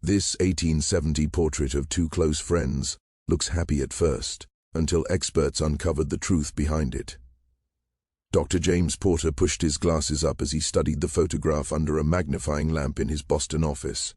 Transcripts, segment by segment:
This 1870 portrait of two close friends looks happy at first, until experts uncovered the truth behind it. Dr. James Porter pushed his glasses up as he studied the photograph under a magnifying lamp in his Boston office.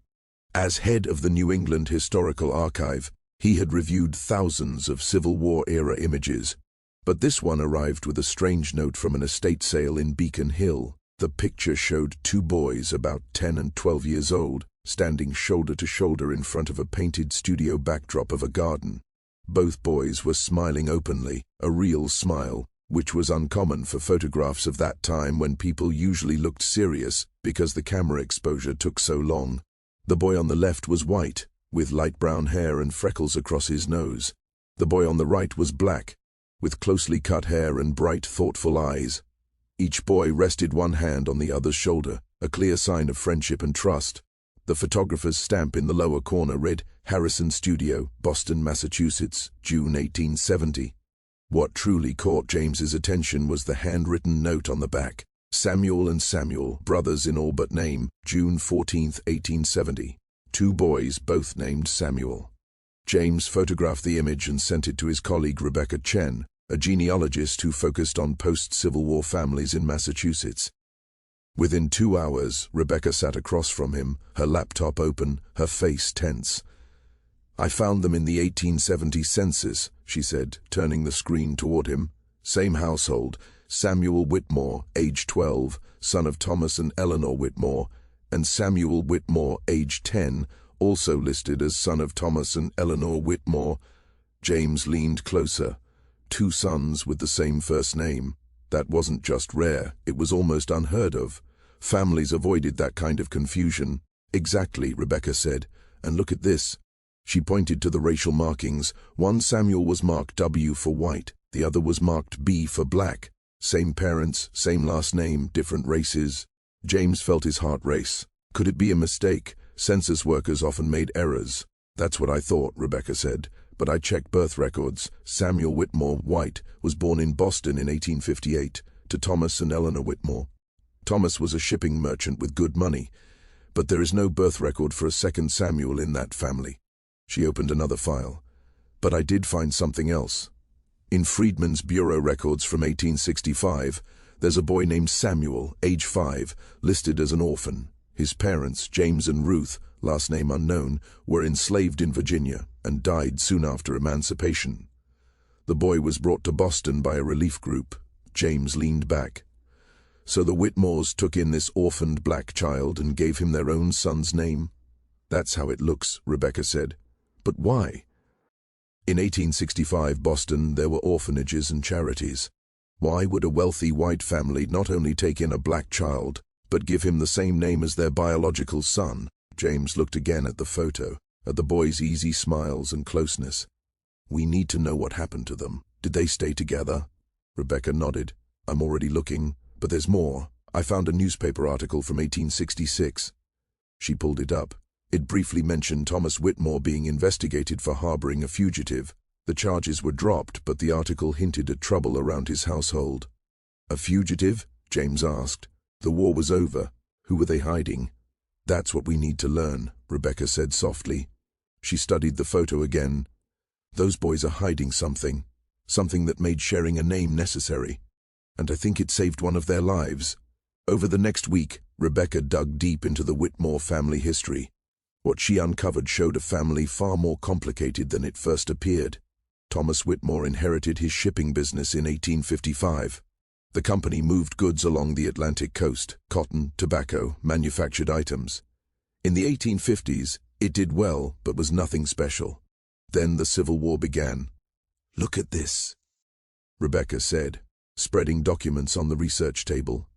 As head of the New England Historical Archive, he had reviewed thousands of Civil War-era images, but this one arrived with a strange note from an estate sale in Beacon Hill. The picture showed two boys about 10 and 12 years old, standing shoulder to shoulder in front of a painted studio backdrop of a garden. Both boys were smiling openly, a real smile, which was uncommon for photographs of that time when people usually looked serious because the camera exposure took so long. The boy on the left was white, with light brown hair and freckles across his nose. The boy on the right was black, with closely cut hair and bright, thoughtful eyes. Each boy rested one hand on the other's shoulder, a clear sign of friendship and trust. The photographer's stamp in the lower corner read, "Harrison Studio, Boston, Massachusetts, June 1870. What truly caught James's attention was the handwritten note on the back. Samuel and Samuel, brothers in all but name, June 14, 1870. Two boys, both named Samuel. James photographed the image and sent it to his colleague Rebecca Chen, a genealogist who focused on post-Civil War families in Massachusetts. Within 2 hours, Rebecca sat across from him, her laptop open, her face tense. "I found them in the 1870 census," she said, turning the screen toward him. "Same household, Samuel Whitmore, age 12, son of Thomas and Eleanor Whitmore, and Samuel Whitmore, age 10, also listed as son of Thomas and Eleanor Whitmore." James leaned closer. Two sons with the same first name. That wasn't just rare, it was almost unheard of. Families avoided that kind of confusion. "Exactly," Rebecca said. "And look at this." She pointed to the racial markings. One Samuel was marked W for white, the other was marked B for black. Same parents, same last name, different races. James felt his heart race. Could it be a mistake? Census workers often made errors. "That's what I thought," Rebecca said. "But I checked birth records. Samuel Whitmore, white, was born in Boston in 1858, to Thomas and Eleanor Whitmore. Thomas was a shipping merchant with good money, but there is no birth record for a second Samuel in that family." She opened another file. "But I did find something else. In Freedman's Bureau records from 1865, there's a boy named Samuel, age 5, listed as an orphan. His parents, James and Ruth, last name unknown, were enslaved in Virginia and died soon after emancipation. The boy was brought to Boston by a relief group." James leaned back. "So the Whitmores took in this orphaned black child and gave him their own son's name?" "That's how it looks," Rebecca said. "But why?" In 1865 Boston, there were orphanages and charities. Why would a wealthy white family not only take in a black child, but give him the same name as their biological son? James looked again at the photo, at the boys' easy smiles and closeness. "We need to know what happened to them. Did they stay together?" Rebecca nodded. "I'm already looking, but there's more. I found a newspaper article from 1866. She pulled it up. It briefly mentioned Thomas Whitmore being investigated for harboring a fugitive. The charges were dropped, but the article hinted at trouble around his household. "A fugitive?" James asked. "The war was over. Who were they hiding?" "That's what we need to learn," Rebecca said softly. She studied the photo again. "Those boys are hiding something that made sharing a name necessary. And I think it saved one of their lives." Over the next week, Rebecca dug deep into the Whitmore family history. What she uncovered showed a family far more complicated than it first appeared. Thomas Whitmore inherited his shipping business in 1855. The company moved goods along the Atlantic coast, cotton, tobacco, manufactured items. In the 1850s, it did well, but was nothing special. Then the Civil War began. "Look at this," Rebecca said, spreading documents on the research table.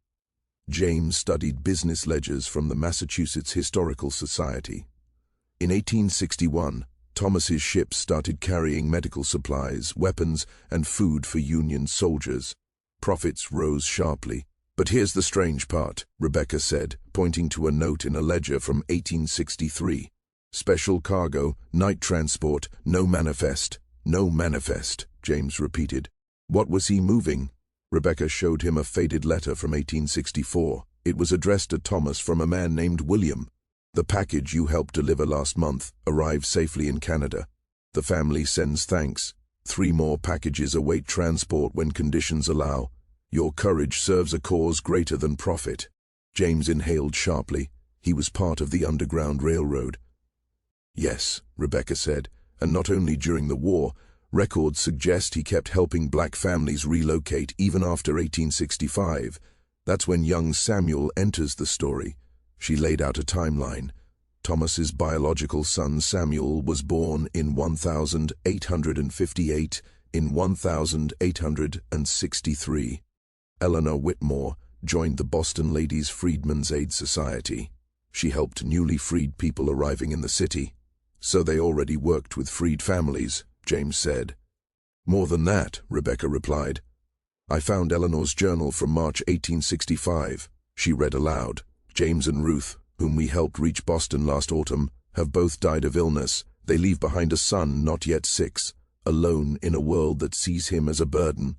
James studied business ledgers from the Massachusetts Historical Society. In 1861, Thomas's ships started carrying medical supplies, weapons, and food for Union soldiers. Profits rose sharply. "But here's the strange part," Rebecca said, pointing to a note in a ledger from 1863. "Special cargo, night transport, no manifest." "No manifest," James repeated. "What was he moving?" Rebecca showed him a faded letter from 1864. It was addressed to Thomas from a man named William. The package you helped deliver last month arrived safely in Canada. The family sends thanks. 3 more packages await transport when conditions allow. Your courage serves a cause greater than profit." James inhaled sharply. He was part of the Underground Railroad. "Yes," Rebecca said, "and not only during the war. Records suggest he kept helping black families relocate even after 1865. That's when young Samuel enters the story." She laid out a timeline. Thomas's biological son Samuel was born in 1858, in 1863. Eleanor Whitmore joined the Boston Ladies Freedmen's Aid Society. She helped newly freed people arriving in the city. "So they already worked with freed families," James said. "More than that," Rebecca replied. "I found Eleanor's journal from March 1865. She read aloud. James and Ruth, whom we helped reach Boston last autumn, have both died of illness. They leave behind a son not yet 6, alone in a world that sees him as a burden.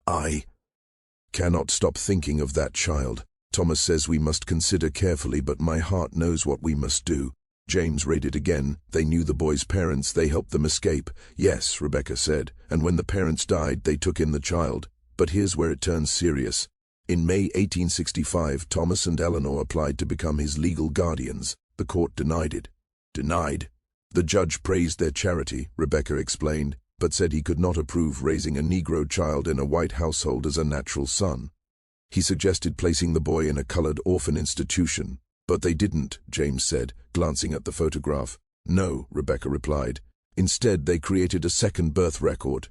I cannot stop thinking of that child. Thomas says we must consider carefully, but my heart knows what we must do." James read it again. "They knew the boy's parents. They helped them escape." "Yes," Rebecca said, "and when the parents died, they took in the child. But here's where it turns serious. In May 1865, Thomas and Eleanor applied to become his legal guardians. The court denied it." "Denied?" "The judge praised their charity," Rebecca explained, "but said he could not approve raising a Negro child in a white household as a natural son. He suggested placing the boy in a colored orphan institution. But they didn't," James said, glancing at the photograph. "No," Rebecca replied. "Instead, they created a second birth record."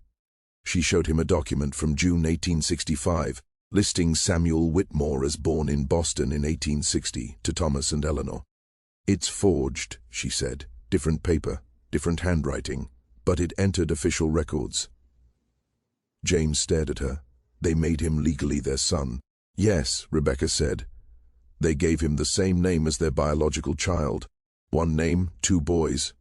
She showed him a document from June 1865, listing Samuel Whitmore as born in Boston in 1860 to Thomas and Eleanor. "It's forged," she said. "Different paper, different handwriting, but it entered official records." James stared at her. "They made him legally their son." "Yes," Rebecca said. "They gave him the same name as their biological child. 1 name, 2 boys."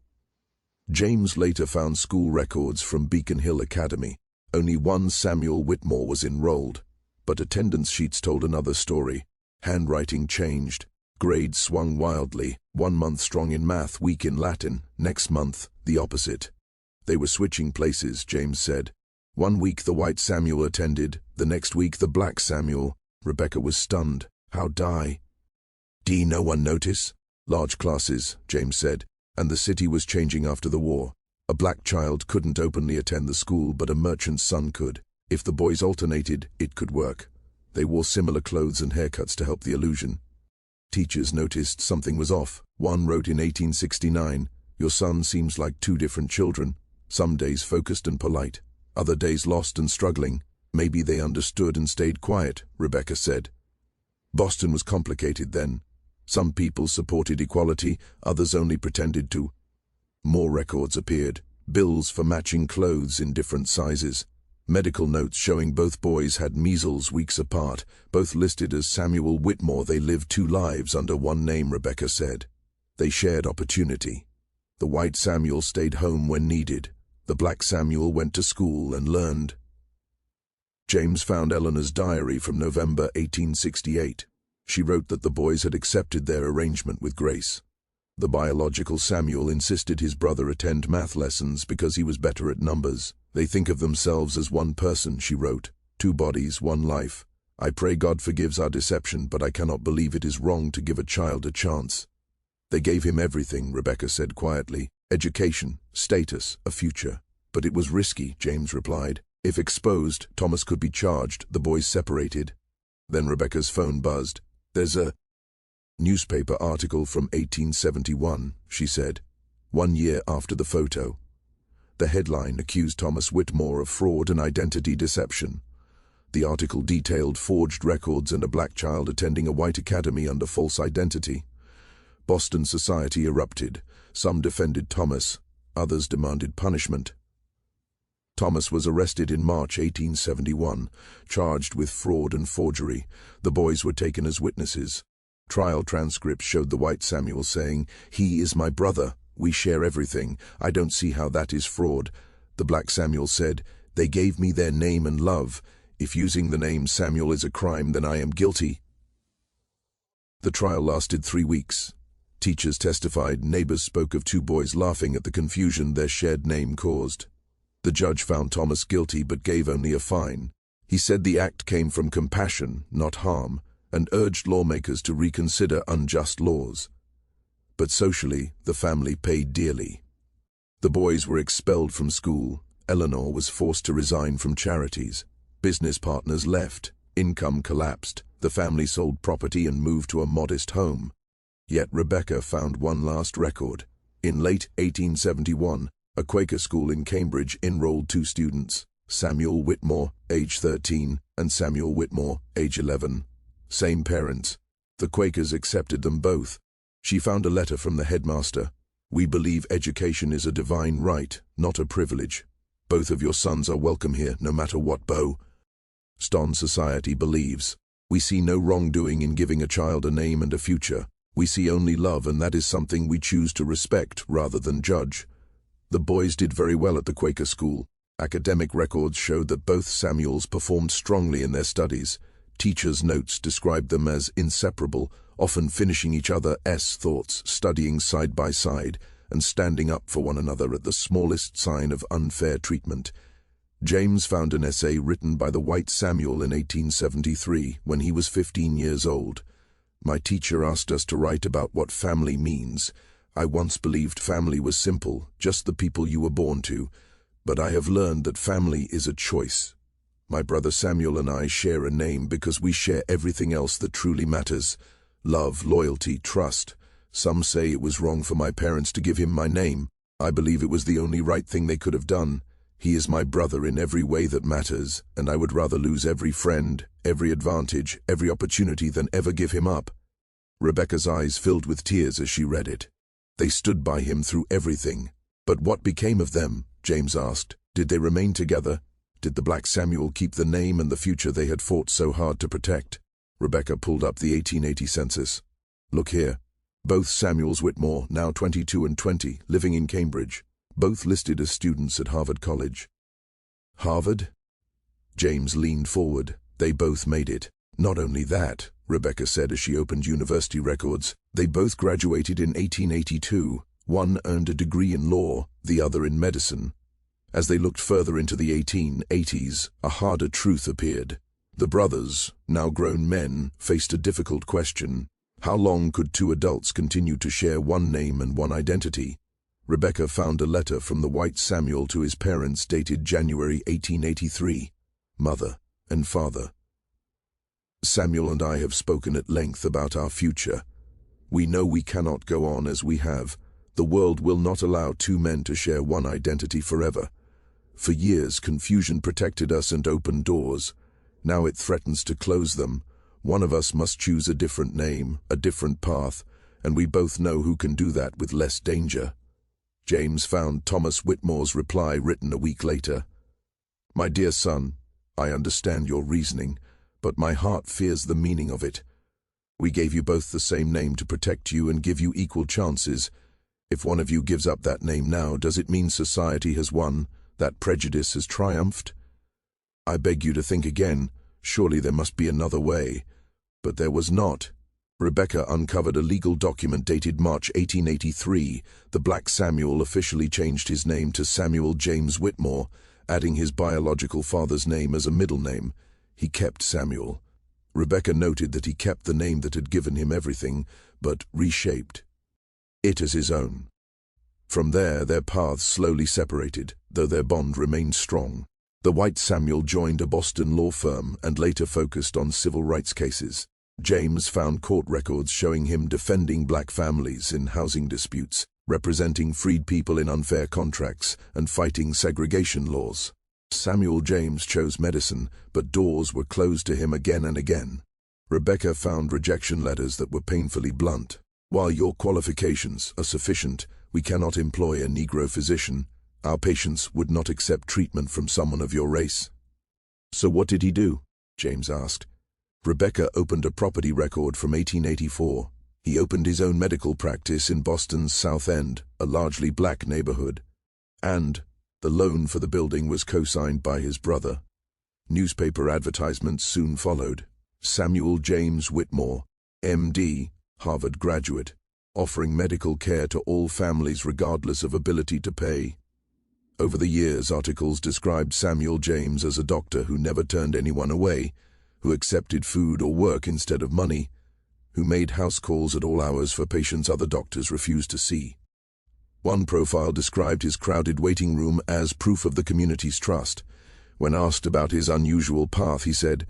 James later found school records from Beacon Hill Academy. Only 1 Samuel Whitmore was enrolled, but attendance sheets told another story. Handwriting changed. Grades swung wildly. 1 month strong in math, weak in Latin. Next month, the opposite. They were switching places, James said. 1 week the white Samuel attended, the next week the black Samuel. Rebecca was stunned. How die? "Did no one notice?" "Large classes," James said, "and the city was changing after the war. A black child couldn't openly attend the school, but a merchant's son could. If the boys alternated, it could work. They wore similar clothes and haircuts to help the illusion." Teachers noticed something was off. One wrote in 1869, "Your son seems like 2 different children. Some days focused and polite, other days lost and struggling. Maybe they understood and stayed quiet," Rebecca said. Boston was complicated then. Some people supported equality, others only pretended to. More records appeared, bills for matching clothes in different sizes. Medical notes showing both boys had measles weeks apart, both listed as Samuel Whitmore. They lived 2 lives under 1 name, Rebecca said. They shared opportunity. The white Samuel stayed home when needed. The black Samuel went to school and learned. James found Eleanor's diary from November 1868. She wrote that the boys had accepted their arrangement with grace. The biological Samuel insisted his brother attend math lessons because he was better at numbers. "They think of themselves as 1 person," she wrote. 2 bodies, 1 life. "I pray God forgives our deception, but I cannot believe it is wrong to give a child a chance." "They gave him everything," Rebecca said quietly. "Education, status, a future. But it was risky," James replied. "If exposed, Thomas could be charged." The boys separated. Then Rebecca's phone buzzed. "There's a newspaper article from 1871, she said, 1 year after the photo. The headline accused Thomas Whitmore of fraud and identity deception. The article detailed forged records and a black child attending a white academy under false identity. Boston society erupted. Some defended Thomas, others demanded punishment. Thomas was arrested in March 1871, charged with fraud and forgery. The boys were taken as witnesses. Trial transcripts showed the white Samuel saying, "He is my brother. We share everything. I don't see how that is fraud." The black Samuel said, "They gave me their name and love. If using the name Samuel is a crime, then I am guilty." The trial lasted 3 weeks. Teachers testified, neighbors spoke of two boys laughing at the confusion their shared name caused. The judge found Thomas guilty but gave only a fine. He said the act came from compassion, not harm, and urged lawmakers to reconsider unjust laws. But socially, the family paid dearly. The boys were expelled from school. Eleanor was forced to resign from charities. Business partners left. Income collapsed. The family sold property and moved to a modest home. Yet Rebecca found one last record. In late 1871, a Quaker school in Cambridge enrolled two students, Samuel Whitmore, age 13, and Samuel Whitmore, age 11. Same parents. The Quakers accepted them both. She found a letter from the headmaster. "We believe education is a divine right, not a privilege. Both of your sons are welcome here, no matter what bow Ston society believes. We see no wrongdoing in giving a child a name and a future. We see only love, and that is something we choose to respect rather than judge." The boys did very well at the Quaker school. Academic records showed that both Samuels performed strongly in their studies. Teachers' notes described them as inseparable, often finishing each other's thoughts, studying side by side, and standing up for one another at the smallest sign of unfair treatment. James found an essay written by the white Samuel in 1873, when he was 15 years old. "My teacher asked us to write about what family means. I once believed family was simple, just the people you were born to. But I have learned that family is a choice. My brother Samuel and I share a name because we share everything else that truly matters. Love, loyalty, trust. Some say it was wrong for my parents to give him my name. I believe it was the only right thing they could have done. He is my brother in every way that matters, and I would rather lose every friend, every advantage, every opportunity than ever give him up." Rebecca's eyes filled with tears as she read it. They stood by him through everything. But what became of them? James asked. Did they remain together? Did the black Samuel keep the name and the future they had fought so hard to protect? Rebecca pulled up the 1880 census. "Look here. Both Samuels Whitmore, now 22 and 20, living in Cambridge. Both listed as students at Harvard College." "Harvard?" James leaned forward. "They both made it. Not only that," Rebecca said as she opened university records, "they both graduated in 1882. One earned a degree in law, the other in medicine." As they looked further into the 1880s, a harder truth appeared. The brothers, now grown men, faced a difficult question. How long could two adults continue to share one name and one identity? Rebecca found a letter from the white Samuel to his parents dated January 1883. "Mother and Father, Samuel and I have spoken at length about our future. We know we cannot go on as we have. The world will not allow two men to share one identity forever. For years, confusion protected us and opened doors. Now it threatens to close them. One of us must choose a different name, a different path, and we both know who can do that with less danger." James found Thomas Whitmore's reply written a week later. "My dear son, I understand your reasoning, but my heart fears the meaning of it. We gave you both the same name to protect you and give you equal chances. If one of you gives up that name now, does it mean society has won, that prejudice has triumphed? I beg you to think again. Surely there must be another way." But there was not. Rebecca uncovered a legal document dated March 1883. The black Samuel officially changed his name to Samuel James Whitmore, adding his biological father's name as a middle name. He kept Samuel. Rebecca noted that he kept the name that had given him everything, but reshaped it as his own. From there, their paths slowly separated, though their bond remained strong. The white Samuel joined a Boston law firm and later focused on civil rights cases. James found court records showing him defending black families in housing disputes, representing freed people in unfair contracts, and fighting segregation laws. Samuel James chose medicine, but doors were closed to him again and again. Rebecca found rejection letters that were painfully blunt. "While your qualifications are sufficient, we cannot employ a Negro physician. Our patients would not accept treatment from someone of your race." "So what did he do?" James asked. Rebecca opened a property record from 1884. He opened his own medical practice in Boston's South End, a largely black neighborhood. And the loan for the building was co-signed by his brother. Newspaper advertisements soon followed. Samuel James Whitmore, M.D., Harvard graduate. offering medical care to all families regardless of ability to pay. Over the years, articles described Samuel James as a doctor who never turned anyone away, who accepted food or work instead of money, who made house calls at all hours for patients other doctors refused to see. One profile described his crowded waiting room as proof of the community's trust. When asked about his unusual path, he said,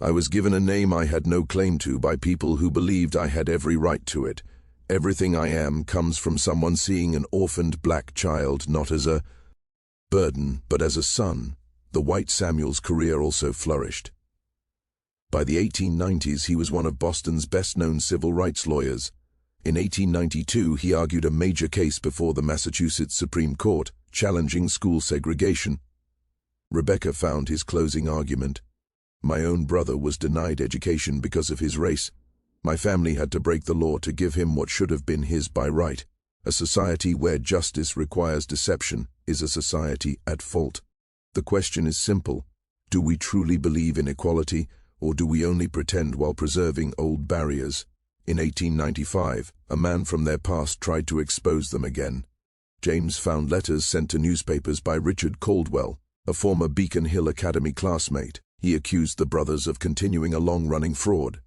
"I was given a name I had no claim to by people who believed I had every right to it. Everything I am comes from someone seeing an orphaned black child not as a burden, but as a son." The White Samuel's career also flourished. By the 1890s, he was one of Boston's best-known civil rights lawyers. In 1892, he argued a major case before the Massachusetts Supreme Court, challenging school segregation. Rebecca found his closing argument. "My own brother was denied education because of his race. My family had to break the law to give him what should have been his by right. A society where justice requires deception is a society at fault. The question is simple. Do we truly believe in equality, or do we only pretend while preserving old barriers?" In 1895, a man from their past tried to expose them again. James found letters sent to newspapers by Richard Caldwell, a former Beacon Hill Academy classmate. He accused the brothers of continuing a long-running fraud,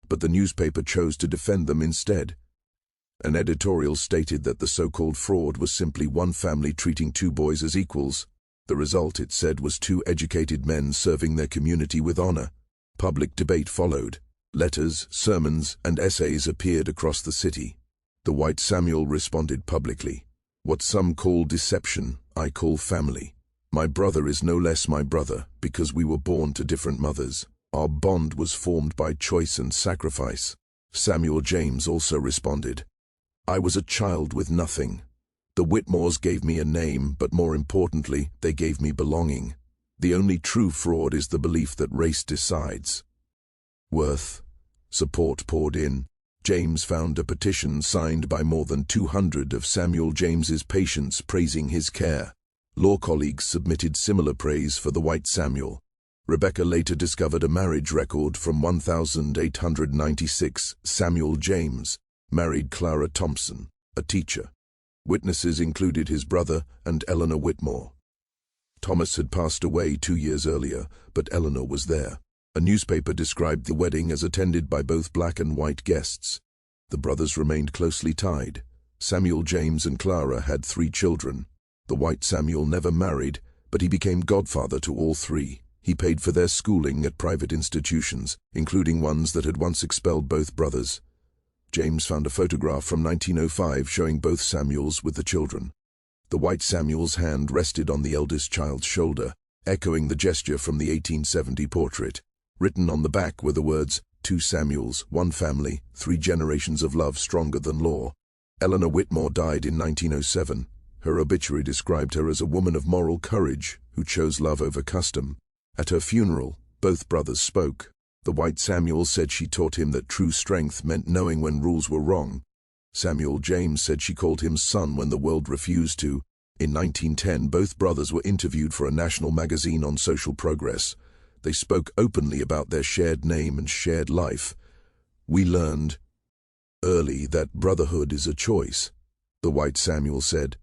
but the newspaper chose to defend them instead. An editorial stated that the so-called fraud was simply one family treating two boys as equals. The result, it said, was two educated men serving their community with honor. Public debate followed. Letters, sermons, and essays appeared across the city. The White Samuel responded publicly. "What some call deception, I call family. My brother is no less my brother because we were born to different mothers. Our bond was formed by choice and sacrifice." Samuel James also responded, "I was a child with nothing. The Whitmores gave me a name, but more importantly, they gave me belonging. The only true fraud is the belief that race decides." Support poured in. James found a petition signed by more than 200 of Samuel James's patients praising his care. Law colleagues submitted similar praise for the White Samuel. Rebecca later discovered a marriage record from 1896. Samuel James married Clara Thompson, a teacher. Witnesses included his brother and Eleanor Whitmore. Thomas had passed away 2 years earlier, but Eleanor was there. A newspaper described the wedding as attended by both black and white guests. The brothers remained closely tied. Samuel James and Clara had 3 children. The White Samuel never married, but he became godfather to all 3. He paid for their schooling at private institutions, including ones that had once expelled both brothers. James found a photograph from 1905 showing both Samuels with the children. The White Samuel's hand rested on the eldest child's shoulder, echoing the gesture from the 1870 portrait. Written on the back were the words, "Two Samuels, one family, 3 generations of love stronger than law." Eleanor Whitmore died in 1907. Her obituary described her as a woman of moral courage who chose love over custom. At her funeral, both brothers spoke. The White Samuel said she taught him that true strength meant knowing when rules were wrong. Samuel James said she called him son when the world refused to. In 1910, both brothers were interviewed for a national magazine on social progress. They spoke openly about their shared name and shared life. "We learned early that brotherhood is a choice," the White Samuel said.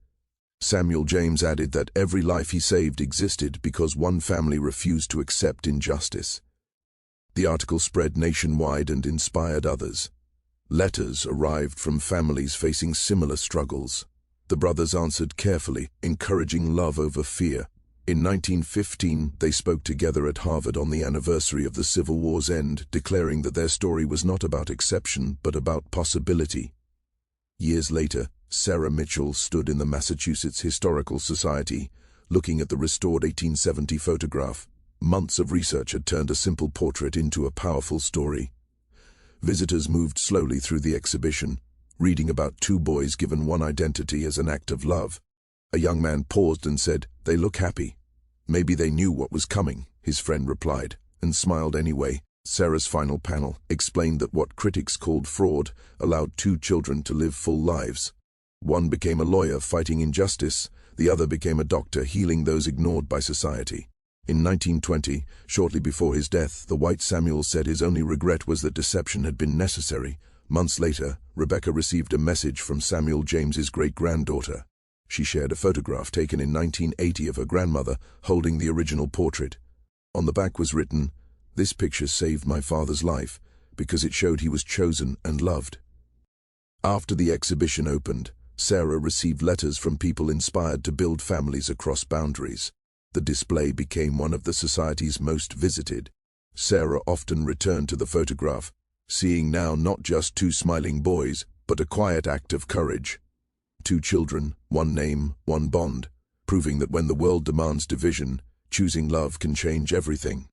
Samuel James added that every life he saved existed because one family refused to accept injustice. The article spread nationwide and inspired others. Letters arrived from families facing similar struggles. The brothers answered carefully, encouraging love over fear. In 1915, they spoke together at Harvard on the anniversary of the Civil War's end, declaring that their story was not about exception, but about possibility. Years later, Sarah Mitchell stood in the Massachusetts Historical Society, looking at the restored 1870 photograph. Months of research had turned a simple portrait into a powerful story. Visitors moved slowly through the exhibition, reading about 2 boys given one identity as an act of love. A young man paused and said, "They look happy." "Maybe they knew what was coming," his friend replied, and smiled anyway. Sarah's final panel explained that what critics called fraud allowed 2 children to live full lives. One became a lawyer fighting injustice, the other became a doctor healing those ignored by society. In 1920, shortly before his death, the White Samuel said his only regret was that deception had been necessary. Months later, Rebecca received a message from Samuel James's great-granddaughter. She shared a photograph taken in 1980 of her grandmother holding the original portrait. On the back was written, "This picture saved my father's life because it showed he was chosen and loved." After the exhibition opened, Sarah received letters from people inspired to build families across boundaries. The display became one of the society's most visited. Sarah often returned to the photograph, seeing now not just two smiling boys, but a quiet act of courage. Two children, one name, one bond, proving that when the world demands division, choosing love can change everything.